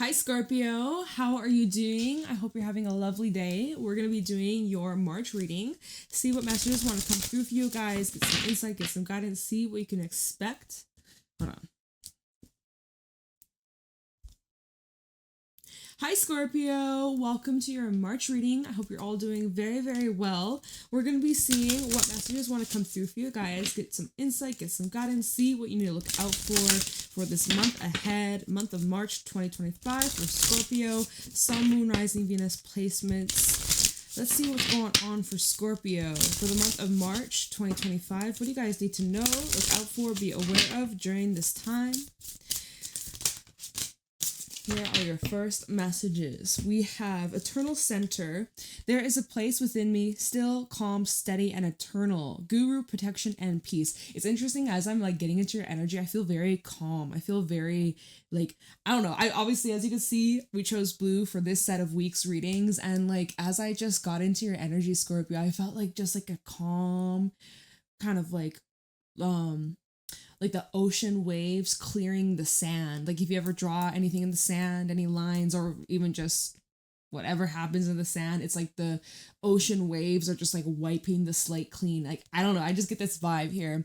Hi, Scorpio. How are you doing? I hope you're having a lovely day. We're going to be doing your March reading. See what messages want to come through for you guys. Get some insight, get some guidance, see what you can expect. Hold on. Hi, Scorpio. Welcome to your March reading. I hope you're all doing very, very well. We're going to be seeing what messages want to come through for you guys. Get some insight, get some guidance, see what you need to look out for this month ahead, month of March 2025 for Scorpio, Sun, Moon, Rising, Venus placements. Let's see what's going on for Scorpio for the month of March 2025. What do you guys need to know, look out for, be aware of during this time? Here are your first messages. We have Eternal Center. There is a place within me, still, calm, steady, and eternal. Guru, protection, and peace. It's interesting as I'm like getting into your energy, I feel very calm. I feel very like, I don't know. I obviously, as you can see, we chose blue for this set of weeks readings. And like, as I just got into your energy, Scorpio, I felt like just like a calm kind of like the ocean waves clearing the sand. Like if you ever draw anything in the sand, any lines, or even just whatever happens in the sand, it's like the ocean waves are just like wiping the slate clean. Like, I don't know, I just get this vibe here.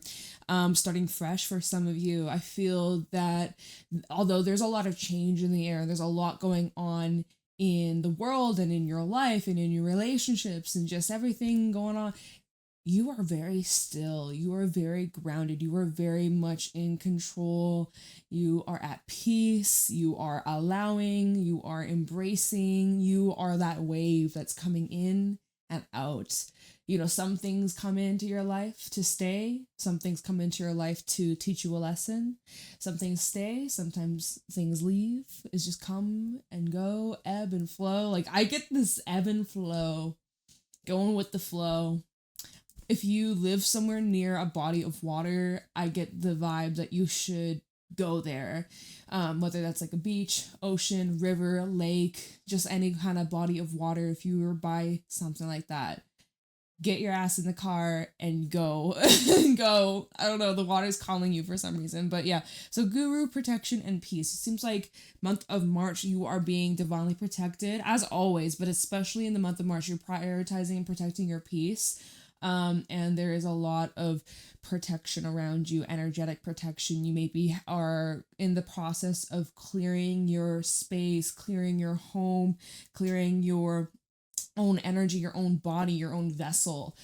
Starting fresh for some of you. I feel that although there's a lot of change in the air, there's a lot going on in the world and in your life and in your relationships and just everything going on, you are very still. You are very grounded. You are very much in control. You are at peace. You are allowing. You are embracing. You are that wave that's coming in and out. You know, some things come into your life to stay. Some things come into your life to teach you a lesson. Some things stay. Sometimes things leave. It's just come and go, ebb and flow. Like, I get this ebb and flow, going with the flow. If you live somewhere near a body of water, I get the vibe that you should go there. Whether that's like a beach, ocean, river, lake, just any kind of body of water. If you were by something like that, get your ass in the car and go. Go. I don't know, the water's calling you for some reason. But yeah, so guru, protection, and peace. It seems like month of March, you are being divinely protected, as always, but especially in the month of March, you're prioritizing and protecting your peace. And there is a lot of protection around you, energetic protection. You maybe are in the process of clearing your space, clearing your home, clearing your own energy, your own body, your own vessel.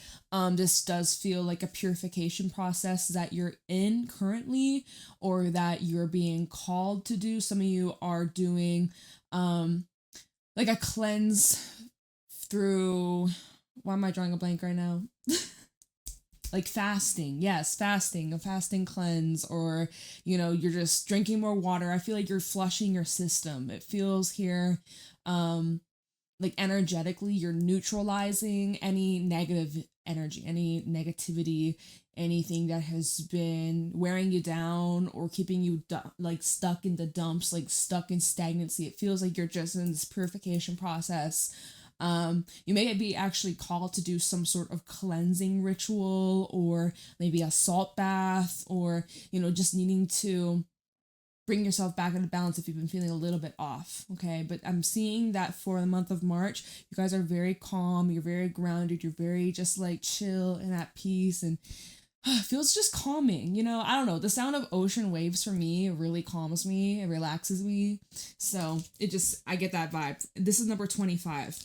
This does feel like a purification process that you're in currently, or that you're being called to do. Some of you are doing like a cleanse through, why am I drawing a blank right now? Like fasting. Yes, fasting, a fasting cleanse, or, you know, you're just drinking more water. I feel like you're flushing your system. It feels here like energetically you're neutralizing any negative energy, any negativity, anything that has been wearing you down or keeping you like stuck in the dumps, like stuck in stagnancy. It feels like you're just in this purification process. You may be actually called to do some sort of cleansing ritual, or maybe a salt bath, or, you know, just needing to bring yourself back into balance if you've been feeling a little bit off. Okay, but I'm seeing that for the month of March, you guys are very calm, you're very grounded, you're very just like chill and at peace, and feels just calming. You know, I don't know, the sound of ocean waves for me really calms me, it relaxes me. So it just, I get that vibe. This is number 25.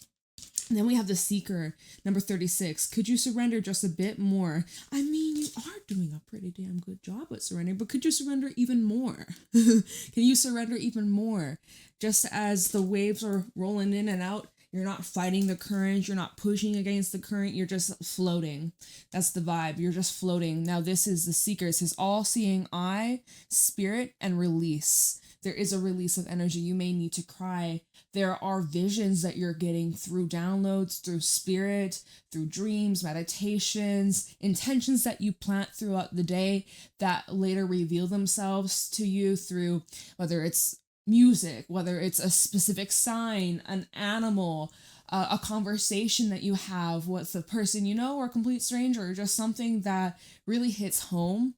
And then we have the Seeker, number 36. Could you surrender just a bit more? I mean, you are doing a pretty damn good job at surrendering, but could you surrender even more? Can you surrender even more? Just as the waves are rolling in and out, you're not fighting the current, you're not pushing against the current, you're just floating. That's the vibe, you're just floating. Now this is the Seeker. It says all-seeing eye, spirit, and release. There is a release of energy. You may need to cry. There are visions that you're getting through downloads, through spirit, through dreams, meditations, intentions that you plant throughout the day that later reveal themselves to you through whether it's music, whether it's a specific sign, an animal, a conversation that you have with a person you know, or a complete stranger, or just something that really hits home.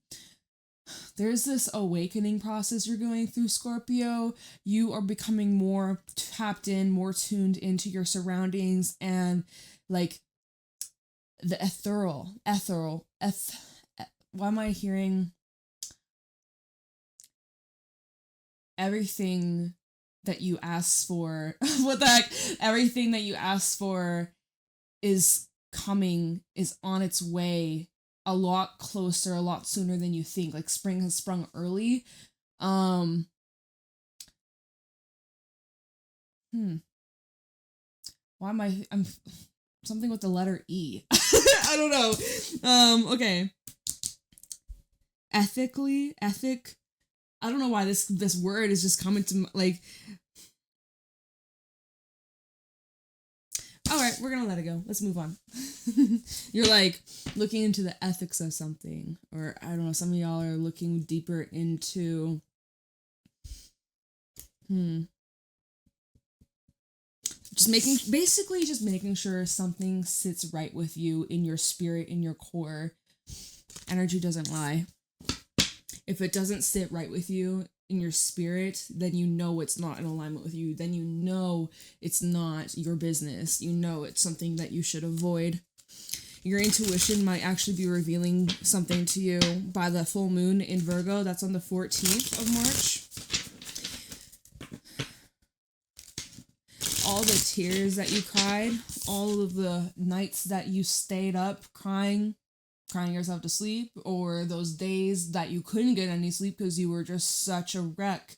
there's this awakening process you're going through, Scorpio. You are becoming more tapped in, more tuned into your surroundings, and like the why am I hearing everything that you asked for? What the heck? Everything that you asked for is coming, is on its way, a lot closer, a lot sooner than you think. Like spring has sprung early. Why am I'm something with the letter E. I don't know. Okay. Ethic. I don't know why this word is just coming to like. All right, we're gonna let it go. Let's move on. You're like looking into the ethics of something, or I don't know. Some of y'all are looking deeper into. Just making sure something sits right with you in your spirit, in your core. Energy doesn't lie. If it doesn't sit right with you in your spirit, then you know it's not in alignment with you. Then you know it's not your business. You know it's something that you should avoid. Your intuition might actually be revealing something to you by the full moon in Virgo. That's on the 14th of March. All the tears that you cried, all of the nights that you stayed up crying yourself to sleep, or those days that you couldn't get any sleep because you were just such a wreck.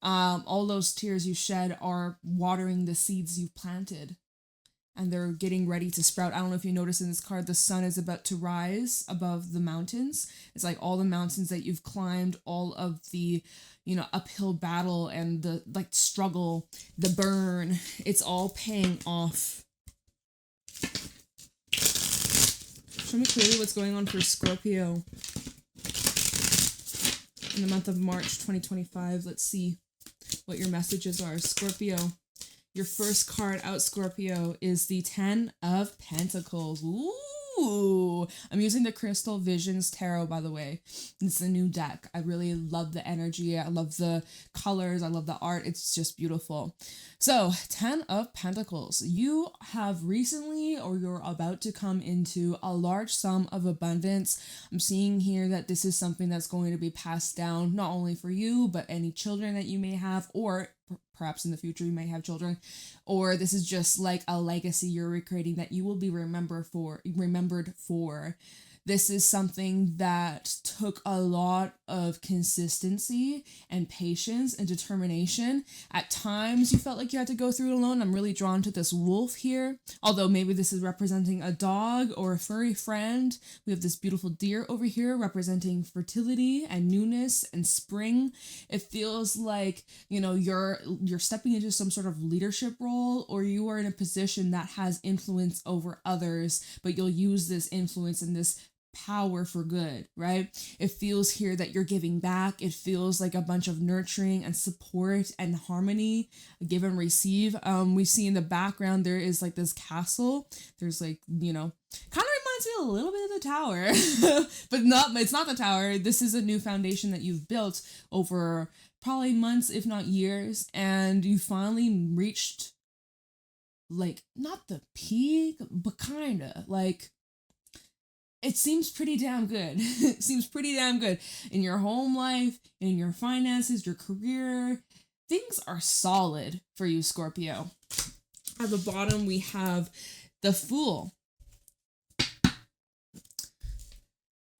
All those tears you shed are watering the seeds you've planted, and they're getting ready to sprout. I don't know if you notice in this card, the sun is about to rise above the mountains. It's like all the mountains that you've climbed, all of the, uphill battle and the like struggle, the burn, it's all paying off. Show me clearly what's going on for Scorpio in the month of March 2025. Let's see what your messages are. Scorpio, your first card out, Scorpio, is the 10 of Pentacles. Ooh, I'm using the Crystal Visions Tarot, by the way. It's a new deck. I really love the energy. I love the colors. I love the art. It's just beautiful. So, 10 of Pentacles. You have recently, or you're about to come into a large sum of abundance. I'm seeing here that this is something that's going to be passed down, not only for you, but any children that you may have, or perhaps in the future you may have children, or this is just like a legacy you're recreating that you will be remembered for. This is something that took a lot of consistency and patience and determination. At times you felt like you had to go through it alone. I'm really drawn to this wolf here, although maybe this is representing a dog or a furry friend. We have this beautiful deer over here representing fertility and newness and spring. It feels like, you're stepping into some sort of leadership role, or you are in a position that has influence over others, but you'll use this influence and this power for good, right? It feels here that you're giving back. It feels like a bunch of nurturing and support and harmony, give and receive. We see in the background there is like this castle. There's like, kind of reminds me a little bit of the tower, but it's not the tower. This is a new foundation that you've built over probably months, if not years, and you finally reached like not the peak, but kind of like it seems pretty damn good. It seems pretty damn good in your home life, in your finances, your career. Things are solid for you, Scorpio. At the bottom, we have the Fool.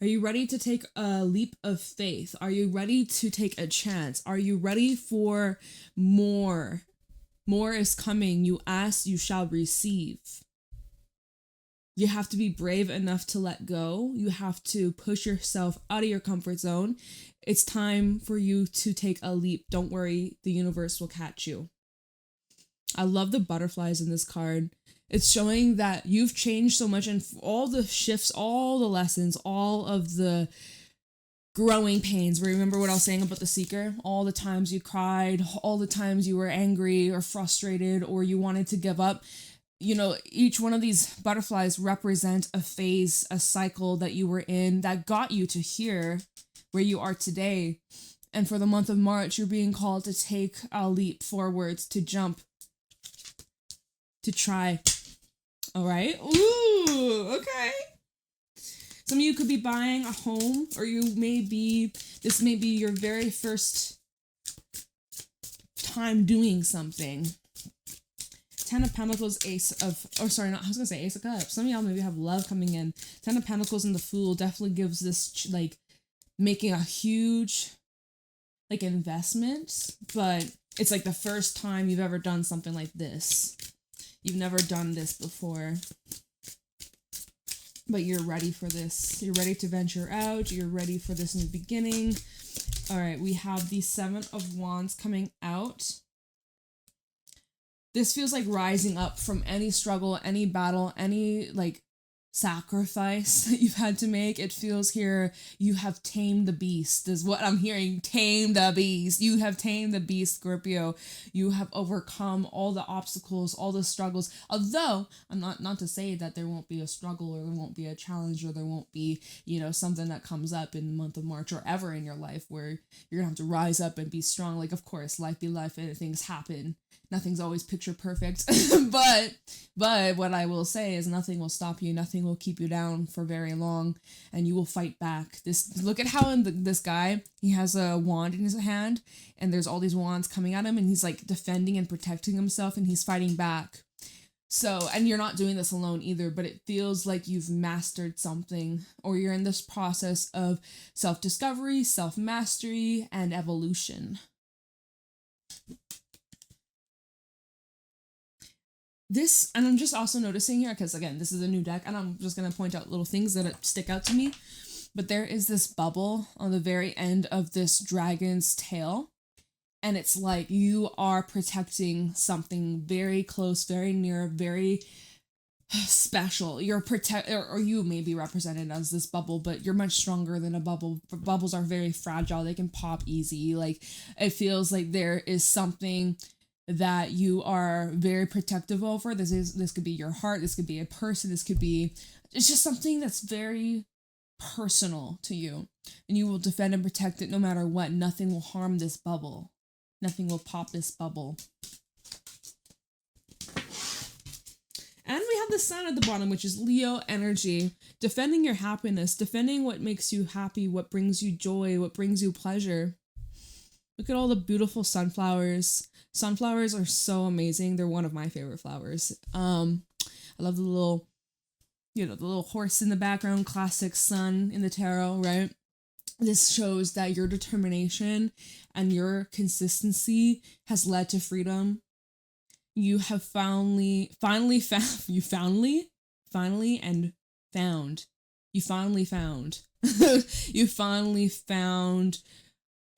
Are you ready to take a leap of faith? Are you ready to take a chance? Are you ready for more? More is coming. You ask, you shall receive. You have to be brave enough to let go. You have to push yourself out of your comfort zone. It's time for you to take a leap. Don't worry, the universe will catch you. I love the butterflies in this card. It's showing that you've changed so much, and all the shifts, all the lessons, all of the growing pains. Remember what I was saying about the Seeker? All the times you cried, all the times you were angry or frustrated or you wanted to give up. Each one of these butterflies represent a phase, a cycle that you were in that got you to here. where you are today. And for the month of March, you're being called to take a leap forwards, to jump, to try. All right? Ooh, okay. Some of you could be buying a home, or this may be your very first time doing something. Ten of Pentacles, Ace of Cups. Some of y'all maybe have love coming in. Ten of Pentacles and the Fool definitely gives this, like, making a huge, like, investment, but it's like the first time you've ever done something like this. You've never done this before, but you're ready for this. You're ready to venture out. You're ready for this new beginning. All right, we have the Seven of Wands coming out. This feels like rising up from any struggle, any battle, any, like, sacrifice that you've had to make. It feels here you have tamed the beast, is what I'm hearing. Tame the beast. You have tamed the beast, Scorpio. You have overcome all the obstacles, all the struggles. Although, I'm not to say that there won't be a struggle, or there won't be a challenge, or there won't be, something that comes up in the month of March or ever in your life where you're gonna have to rise up and be strong. Like, of course, life be life and things happen. Nothing's always picture perfect. but what I will say is nothing will stop you. Nothing will keep you down for very long, and you will fight back. Look at how this guy, he has a wand in his hand, and there's all these wands coming at him, and he's like defending and protecting himself, and he's fighting back. So, and you're not doing this alone either, but it feels like you've mastered something, or you're in this process of self-discovery, self-mastery, and evolution. And I'm just also noticing here, because again, this is a new deck, and I'm just going to point out little things that stick out to me, but there is this bubble on the very end of this dragon's tail, and it's like you are protecting something very close, very near, very special. Or you may be represented as this bubble, but you're much stronger than a bubble. Bubbles are very fragile. They can pop easy. Like, it feels like there is something that you are very protective over. This could be your heart, this could be a person, it's just something that's very personal to you, and you will defend and protect it no matter what. Nothing will harm this bubble. Nothing will pop this bubble. And we have the Sun at the bottom, which is Leo energy, defending your happiness, defending what makes you happy, what brings you joy, what brings you pleasure. Look at all the beautiful sunflowers. Sunflowers are so amazing. They're one of my favorite flowers. I love the little, the little horse in the background, classic sun in the tarot, right? This shows that your determination and your consistency has led to freedom. You have finally found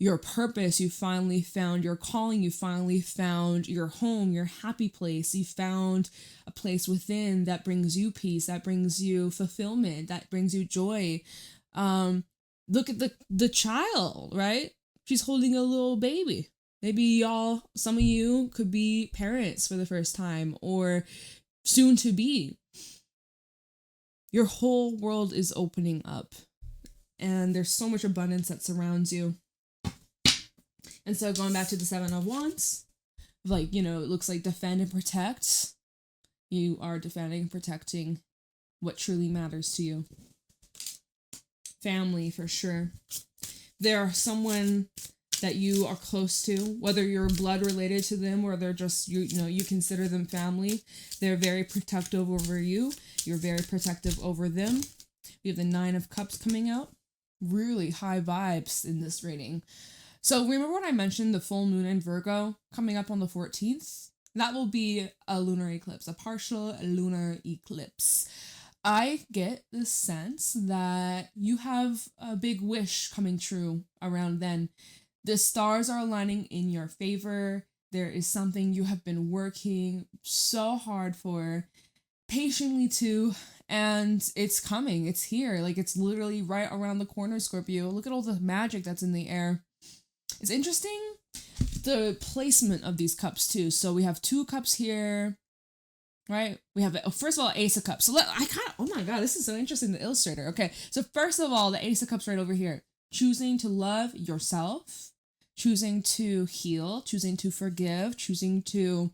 your purpose. You finally found your calling. You finally found your home, your happy place. You found a place within that brings you peace, that brings you fulfillment, that brings you joy. Look at the child, right? She's holding a little baby. Maybe some of you could be parents for the first time, or soon to be. Your whole world is opening up, and there's so much abundance that surrounds you. And so going back to the Seven of Wands, it looks like defend and protect. You are defending and protecting what truly matters to you. Family, for sure. There are someone that you are close to, whether you're blood related to them or they're just, you consider them family. They're very protective over you. You're very protective over them. We have the Nine of Cups coming out. Really high vibes in this reading. So remember when I mentioned the full moon in Virgo coming up on the 14th? That will be a lunar eclipse, a partial lunar eclipse. I get the sense that you have a big wish coming true around then. The stars are aligning in your favor. There is something you have been working so hard for, patiently too, and it's coming. It's here. It's literally right around the corner, Scorpio. Look at all the magic that's in the air. It's interesting, the placement of these cups too. So we have two cups here, right? We have, first of all, Ace of Cups. So oh my God, this is so interesting, the illustrator. Okay, so first of all, the Ace of Cups right over here. choosing to love yourself, choosing to heal, choosing to forgive, choosing to,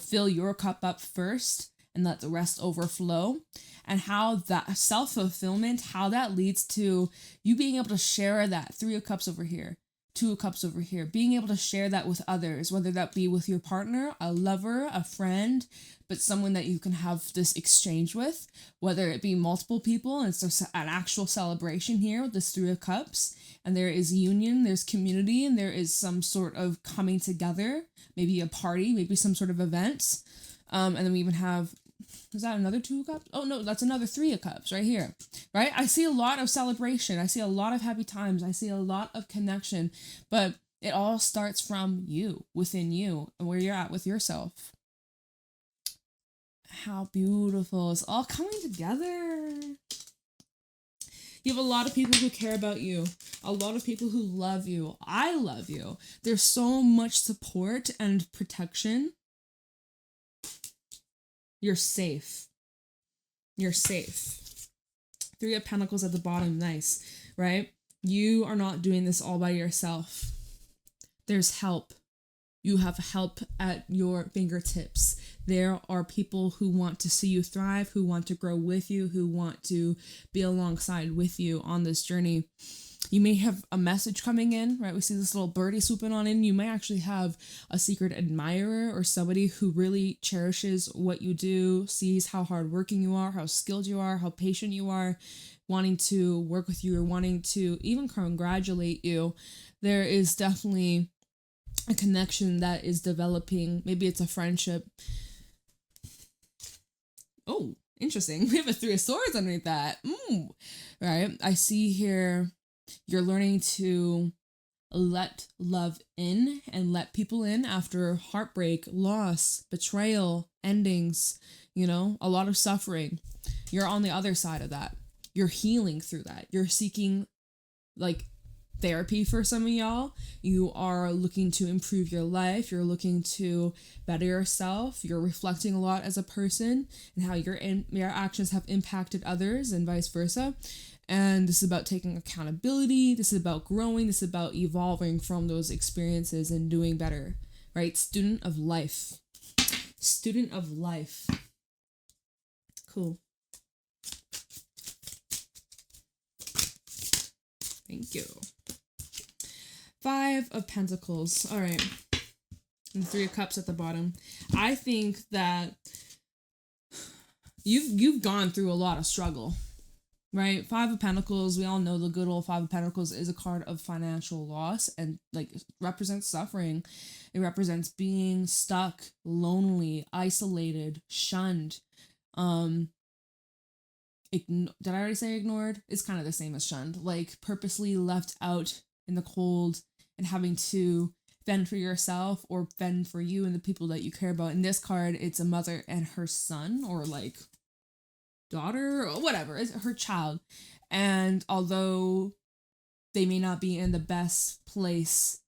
fill your cup up first and let the rest overflow. And how that self-fulfillment, how that leads to you being able to share that 3 of Cups over here, 2 of Cups over here, being able to share that with others, whether that be with your partner, a lover, a friend, but someone that you can have this exchange with, whether it be multiple people, and it's an actual celebration here with this 3 of Cups, and there is union, there's community, and there is some sort of coming together, maybe a party, maybe some sort of event, and then we even have, is that another 2 of Cups? Oh no, that's another 3 of Cups right here, right? I see a lot of celebration. I see a lot of happy times. I see a lot of connection, but it all starts from you, within you, and where you're at with yourself. How beautiful. It's all coming together. You have a lot of people who care about you, a lot of people who love you. I love you. There's so much support and protection. You're safe. You're safe. 3 of Pentacles at the bottom. Nice, right? You are not doing this all by yourself. There's help. You have help at your fingertips. There are people who want to see you thrive, who want to grow with you, who want to be alongside with you on this journey. You may have a message coming in, right? We see this little birdie swooping on in. You may actually have a secret admirer or somebody who really cherishes what you do, sees how hardworking you are, how skilled you are, how patient you are, wanting to work with you or wanting to even congratulate you. There is definitely a connection that is developing. Maybe it's a friendship. Oh, interesting. We have a 3 of Swords underneath that. Right? I see here you're learning to let love in and let people in after heartbreak, loss, betrayal, endings, a lot of suffering. You're on the other side of that. You're healing through that. You're seeking therapy for some of y'all. You are looking to improve your life. You're looking to better yourself. You're reflecting a lot as a person and how your actions have impacted others and vice versa. And this is about taking accountability. This is about growing. This is about evolving from those experiences and doing better, right? Student of life. Student of life. Cool. Thank you. 5 of Pentacles. All right. And 3 of Cups at the bottom. I think that you've gone through a lot of struggle. Right? 5 of Pentacles, we all know the good old 5 of Pentacles is a card of financial loss and represents suffering. It represents being stuck, lonely, isolated, shunned. Did I already say ignored? It's kind of the same as shunned. Purposely left out in the cold and having to fend for yourself or fend for you and the people that you care about. In this card, it's a mother and her son or daughter or whatever, it's her child. And although they may not be in the best place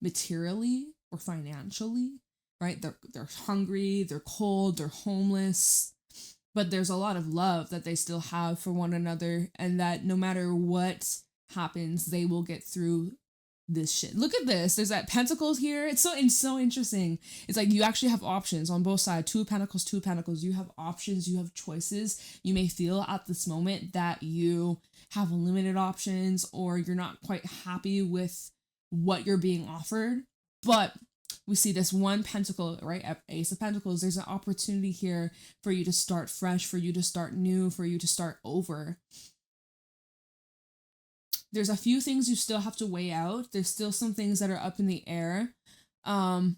materially or financially, right? They're hungry, they're cold, they're homeless, but there's a lot of love that they still have for one another, and that no matter what happens, they will get through this shit. Look at this. There's that Pentacles here. It's so interesting. It's you actually have options on both sides. 2 of Pentacles, 2 of Pentacles. You have options. You have choices. You may feel at this moment that you have limited options or you're not quite happy with what you're being offered. But we see this 1 pentacle, right? Ace of Pentacles. There's an opportunity here for you to start fresh, for you to start new, for you to start over. There's a few things you still have to weigh out. There's still some things that are up in the air. But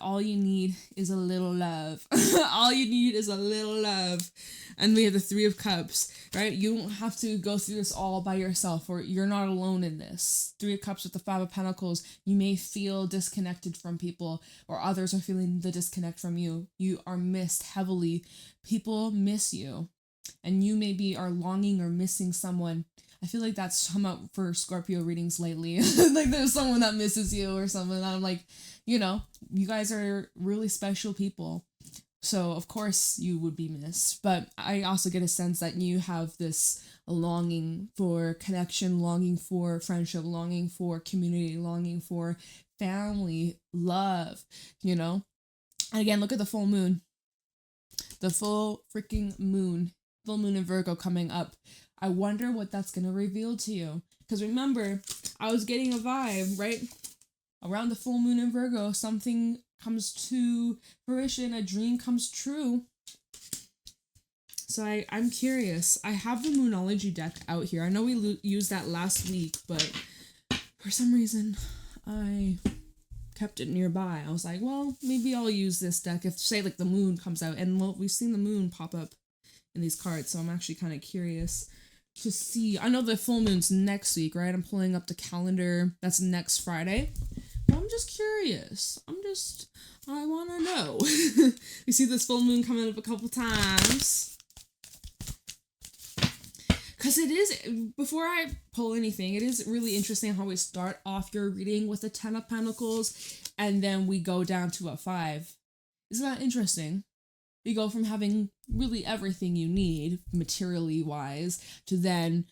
all you need is a little love. All you need is a little love. And we have the 3 of Cups, right? You don't have to go through this all by yourself, or you're not alone in this. 3 of Cups with the 5 of Pentacles. You may feel disconnected from people, or others are feeling the disconnect from you. You are missed heavily. People miss you. And you maybe are longing or missing someone. I feel like that's come up for Scorpio readings lately. There's someone that misses you or something. I'm you guys are really special people. So, of course, you would be missed. But I also get a sense that you have this longing for connection, longing for friendship, longing for community, longing for family, love, you know? And again, look at the full moon. The full freaking moon. Full moon in Virgo coming up. I wonder what that's going to reveal to you. Because remember, I was getting a vibe, right? Around the full moon in Virgo, something comes to fruition, a dream comes true. So I'm curious. I have the Moonology deck out here. I know we used that last week, but for some reason, I kept it nearby. I was like, well, maybe I'll use this deck if, say, like the moon comes out. And well, we've seen the moon pop up in these cards, so I'm actually kind of curious to see. I know the full moon's next week, right? I'm pulling up the calendar. That's next Friday. But I'm just curious. I want to know. We see this full moon coming up a couple times. Because it is, before I pull anything, it is really interesting how we start off your reading with a 10 of Pentacles, and then we go down to a 5. Isn't that interesting? We go from having really everything you need, materially wise, to then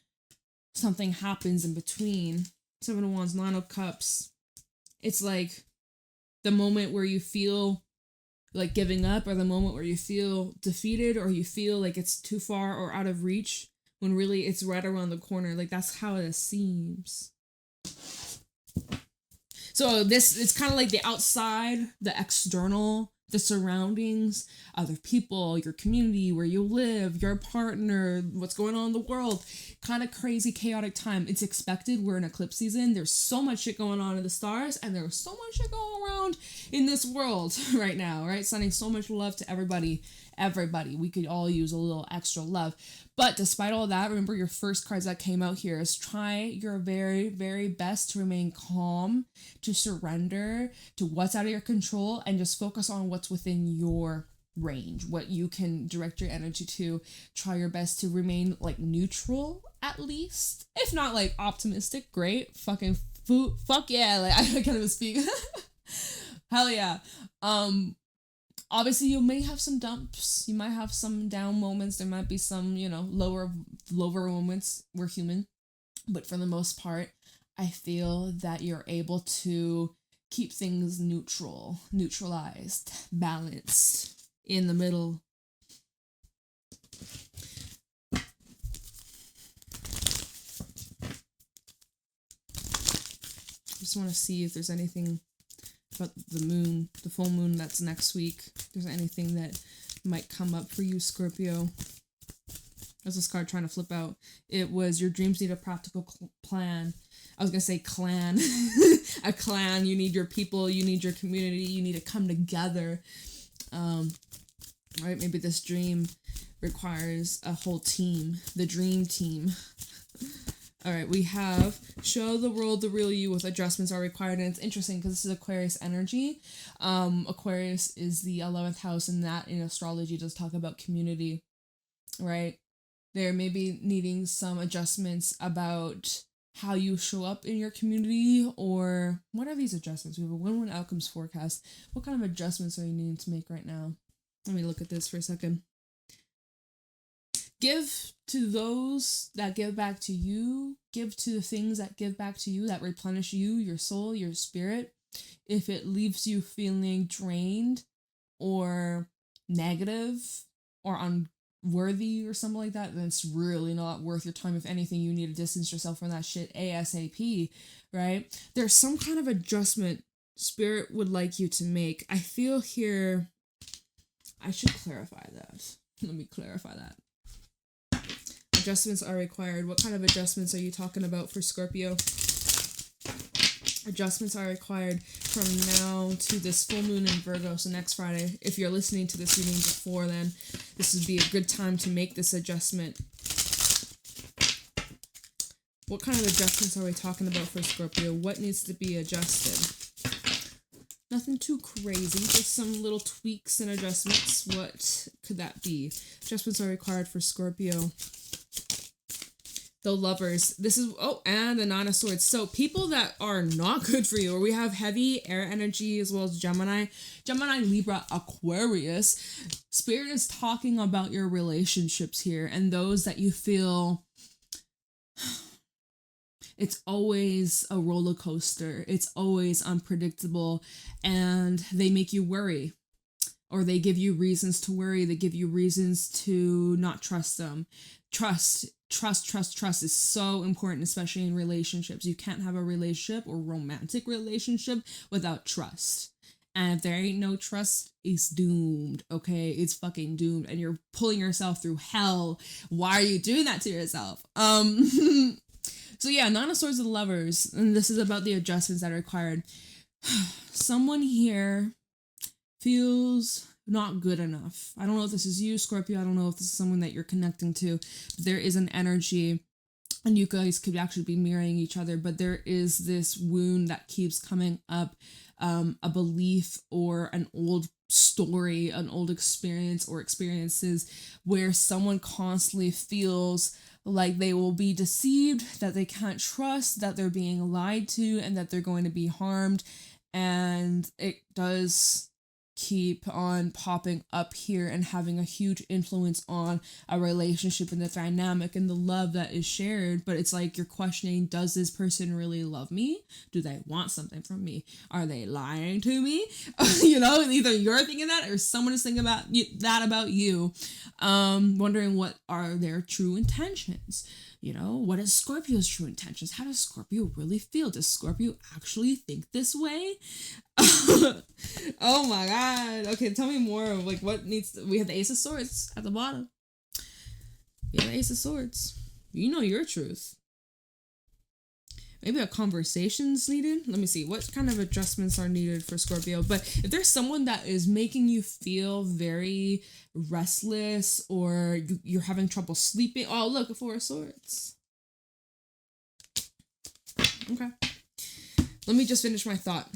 something happens in between. 7 of Wands, 9 of Cups. It's like the moment where you feel like giving up, or the moment where you feel defeated, or you feel like it's too far or out of reach, when really it's right around the corner. Like, that's how it seems. So it's kind of like the outside, the external, the surroundings, other people, your community, where you live, your partner, what's going on in the world. Kind of crazy, chaotic time. It's expected. We're in eclipse season. There's so much shit going on in the stars, and there's so much shit going around in this world right now, right? Sending so much love to everybody. We could all use a little extra love. But despite all that, remember your first cards that came out here is try your very, very best to remain calm, to surrender to what's out of your control, and just focus on what's within your range, what you can direct your energy to. Try your best to remain like neutral, at least. If not like optimistic, great. Fuck yeah. Like, I can't even speak. Hell yeah. Obviously, you may have some dumps. You might have some down moments. There might be some, lower moments. We're human. But for the most part, I feel that you're able to keep things neutralized, balanced, in the middle. Just want to see if there's anything about the moon, the full moon that's next week. If there's anything that might come up for you, Scorpio. There's this card trying to flip out. It was your dreams need a practical plan. I was going to say clan. A clan. You need your people. You need your community. You need to come together. Right? Maybe this dream requires a whole team. The dream team. All right, we have show the world the real you with adjustments are required. And it's interesting because this is Aquarius energy. Aquarius is the 11th house, and that in astrology does talk about community, right? There may be needing some adjustments about how you show up in your community, or what are these adjustments? We have a win-win outcomes forecast. What kind of adjustments are you needing to make right now? Let me look at this for a second. Give to those that give back to you. Give to the things that give back to you, that replenish you, your soul, your spirit. If it leaves you feeling drained or negative or unworthy or something like that, then it's really not worth your time. If anything, you need to distance yourself from that shit ASAP, right? There's some kind of adjustment Spirit would like you to make. I feel here, I should clarify that. Let me clarify that. Adjustments are required. What kind of adjustments are you talking about for Scorpio? Adjustments are required from now to this full moon in Virgo, so next Friday. If you're listening to this reading before then, this would be a good time to make this adjustment. What kind of adjustments are we talking about for Scorpio? What needs to be adjusted? Nothing too crazy, just some little tweaks and adjustments. What could that be? Adjustments are required for Scorpio. the Lovers. This is, and the Nine of Swords. So people that are not good for you, or we have heavy air energy as well as Gemini, Libra, Aquarius. Spirit is talking about your relationships here and those that you feel it's always a roller coaster. It's always unpredictable, and they make you worry, or they give you reasons to worry. They give you reasons to not trust them. Trust is so important, especially in relationships. You can't have a relationship or romantic relationship without trust. And if there ain't no trust, it's doomed, okay? It's fucking doomed, and you're pulling yourself through hell. Why are you doing that to yourself? So yeah, Nine of Swords of the Lovers, and this is about the adjustments that are required. Someone here feels not good enough. I don't know if this is you, Scorpio. I don't know if this is someone that you're connecting to. But there is an energy, and you guys could actually be mirroring each other, but there is this wound that keeps coming up, a belief or an old story, an old experience or experiences where someone constantly feels like they will be deceived, that they can't trust, that they're being lied to, and that they're going to be harmed. And it does keep on popping up here and having a huge influence on a relationship and the dynamic and the love that is shared. But it's like you're questioning, does this person really love me? Do they want something from me? Are they lying to me? Either you're thinking that or someone is thinking about that about you. Wondering what are their true intentions. What is Scorpio's true intentions? How does Scorpio really feel? Does Scorpio actually think this way? Oh my god. Okay, tell me more of what needs we have the Ace of Swords at the bottom. Yeah, the Ace of Swords. You know your truth. Maybe a conversation's needed. Let me see. What kind of adjustments are needed for Scorpio? But if there's someone that is making you feel very restless, or you're having trouble sleeping. Oh, look, Four of Swords. Okay. Let me just finish my thought.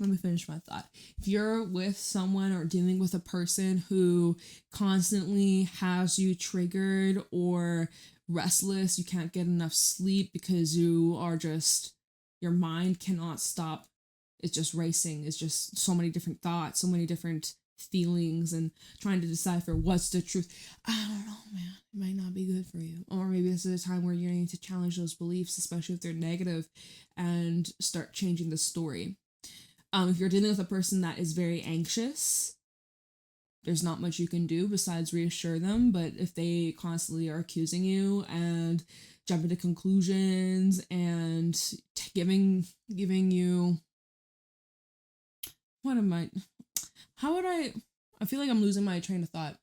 If you're with someone or dealing with a person who constantly has you triggered or restless, you can't get enough sleep because you are just, your mind cannot stop. It's just racing. It's just so many different thoughts, so many different feelings, and trying to decipher what's the truth. I don't know, man. It might not be good for you. Or maybe this is a time where you need to challenge those beliefs, especially if they're negative, and start changing the story. If you're dealing with a person that is very anxious, there's not much you can do besides reassure them. But if they constantly are accusing you and jumping to conclusions and giving you, I feel like I'm losing my train of thought.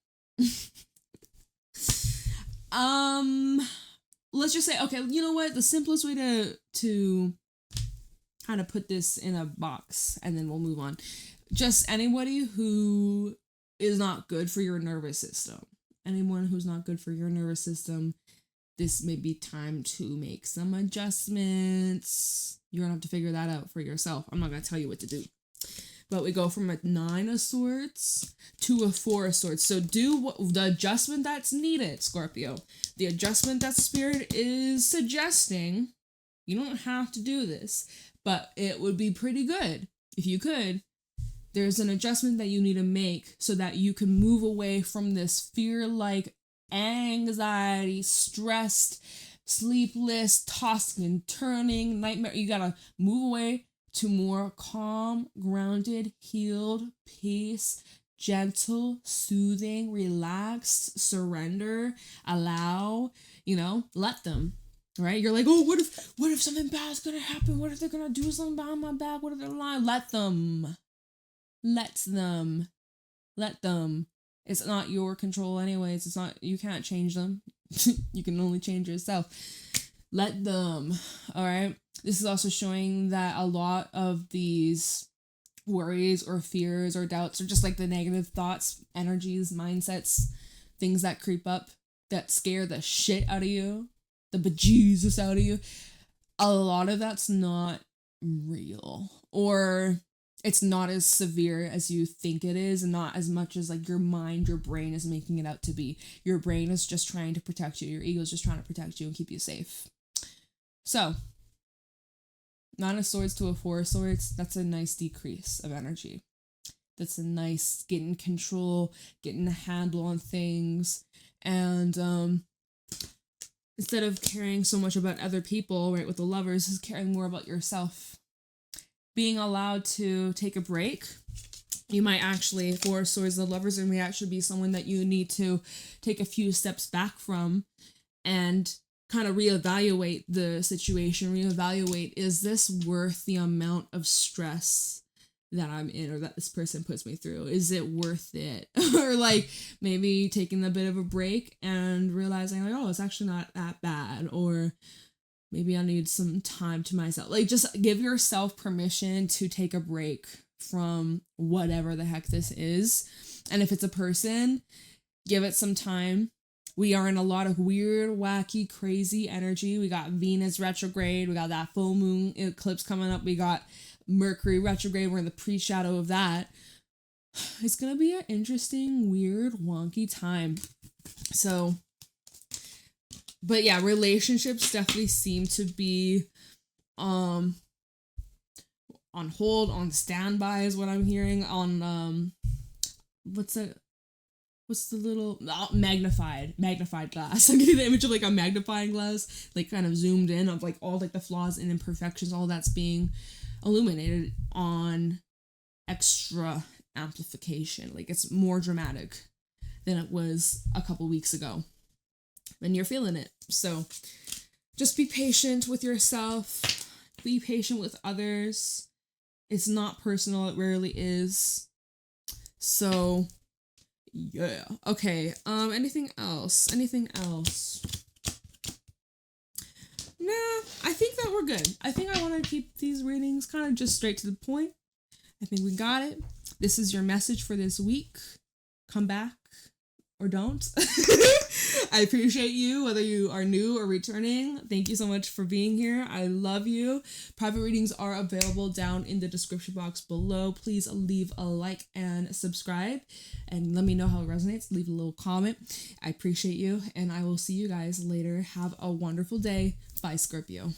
Let's just say, okay, you know what? The simplest way to kind of put this in a box, and then we'll move on. Just anybody who is not good for your nervous system. Anyone who's not good for your nervous system, this may be time to make some adjustments. You're gonna have to figure that out for yourself. I'm not gonna tell you what to do. But we go from a 9 of Swords to a 4 of Swords. So do the adjustment that's needed, Scorpio. The adjustment that Spirit is suggesting. You don't have to do this, but it would be pretty good if you could. There's an adjustment that you need to make so that you can move away from this fear-like anxiety, stressed, sleepless, tossing and turning, nightmare. You gotta move away to more calm, grounded, healed, peace, gentle, soothing, relaxed, surrender, allow, let them. Right? You're like, oh, what if something bad's gonna happen? What if they're gonna do something behind my back? What if they're lying? Let them. It's not your control anyways. It's not, you can't change them. You can only change yourself. Let them. All right. This is also showing that a lot of these worries or fears or doubts are just like the negative thoughts, energies, mindsets, things that creep up that scare the shit out of you, the bejesus out of you. A lot of that's not real, or it's not as severe as you think it is, and not as much as like your mind, your brain is making it out to be. Your brain is just trying to protect you. Your ego is just trying to protect you and keep you safe. So, Nine of Swords to a Four of Swords, that's a nice decrease of energy. That's a nice getting control, getting a handle on things, and instead of caring so much about other people, right, with the Lovers, is caring more about yourself. Being allowed to take a break. You might actually, Four of Swords, the Lovers, may actually be someone that you need to take a few steps back from and kind of reevaluate the situation. Reevaluate, is this worth the amount of stress that I'm in or that this person puts me through? Is it worth it? Or like maybe taking a bit of a break and realizing like, oh, it's actually not that bad, or maybe I need some time to myself. Like, just give yourself permission to take a break from whatever the heck this is. And if it's a person, give it some time. We are in a lot of weird, wacky, crazy energy. We got Venus retrograde. We got that full moon eclipse coming up. We got Mercury retrograde. We're in the pre-shadow of that. It's going to be an interesting, weird, wonky time. So, but yeah, relationships definitely seem to be on hold, on standby is what I'm hearing. On what's the little magnified glass. I'm getting the image of like a magnifying glass, like kind of zoomed in, of like all like the flaws and imperfections, all that's being illuminated on extra amplification. Like, it's more dramatic than it was a couple weeks ago. And you're feeling it. So just be patient with yourself. Be patient with others. It's not personal. It rarely is. So yeah. Okay. Anything else? Nah, I think that we're good. I think I want to keep these readings kind of just straight to the point. I think we got it. This is your message for this week. Come back or don't. I appreciate you, whether you are new or returning. Thank you so much for being here. I love you. Private readings are available down in the description box below. Please leave a like and subscribe, and let me know how it resonates. Leave a little comment. I appreciate you, and I will see you guys later. Have a wonderful day. Bye, Scorpio.